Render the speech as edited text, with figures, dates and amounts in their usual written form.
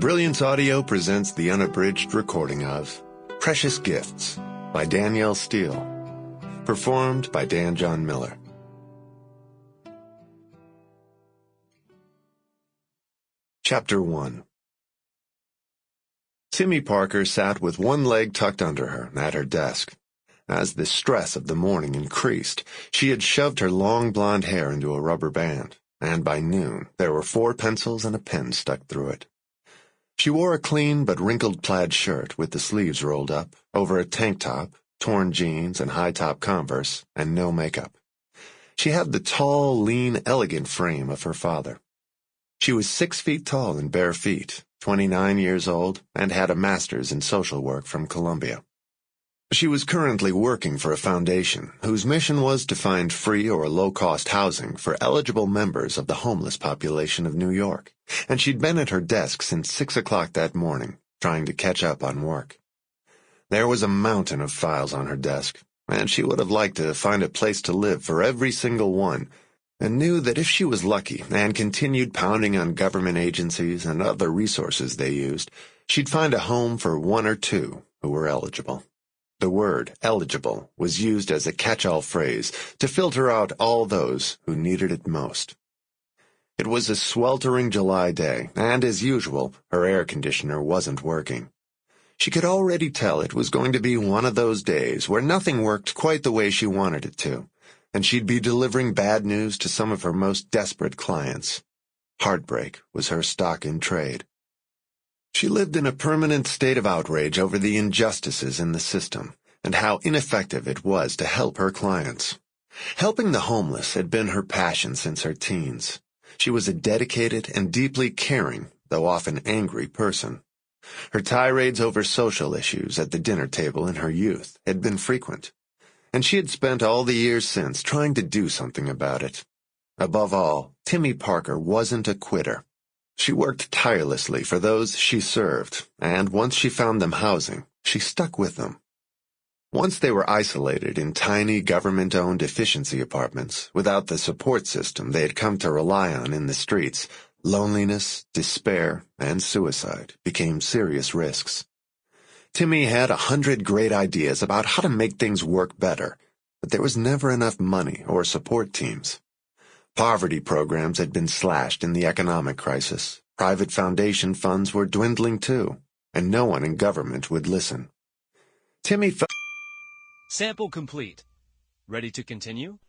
Brilliance Audio presents the unabridged recording of Precious Gifts by Danielle Steel, performed by Dan John Miller. Chapter 1. Timmie Parker sat with one leg tucked under her at her desk. As the stress of the morning increased, she had shoved her long blonde hair into a rubber band, and by noon there were 4 pencils and a pen stuck through it. She wore a clean but wrinkled plaid shirt with the sleeves rolled up, over a tank top, torn jeans and high-top Converse, and no makeup. She had the tall, lean, elegant frame of her father. She was 6 feet tall and bare feet, 29 years old, and had a master's in social work from Columbia. She was currently working for a foundation whose mission was to find free or low-cost housing for eligible members of the homeless population of New York, and she'd been at her desk since 6 o'clock that morning, trying to catch up on work. There was a mountain of files on her desk, and she would have liked to find a place to live for every single one, and knew that if she was lucky and continued pounding on government agencies and other resources they used, she'd find a home for 1 or 2 who were eligible. The word eligible was used as a catch-all phrase to filter out all those who needed it most. It was a sweltering July day, and as usual, her air conditioner wasn't working. She could already tell it was going to be one of those days where nothing worked quite the way she wanted it to, and she'd be delivering bad news to some of her most desperate clients. Heartbreak was her stock in trade. She lived in a permanent state of outrage over the injustices in the system and how ineffective it was to help her clients. Helping the homeless had been her passion since her teens. She was a dedicated and deeply caring, though often angry, person. Her tirades over social issues at the dinner table in her youth had been frequent, and she had spent all the years since trying to do something about it. Above all, Timmie Parker wasn't a quitter. She worked tirelessly for those she served, and once she found them housing, she stuck with them. Once they were isolated in tiny government-owned efficiency apartments, without the support system they had come to rely on in the streets, loneliness, despair, and suicide became serious risks. Timmie had 100 great ideas about how to make things work better, but there was never enough money or support teams. Poverty programs had been slashed in the economic crisis. Private foundation funds were dwindling too, and no one in government would listen. Timmie Sample complete. Ready to continue?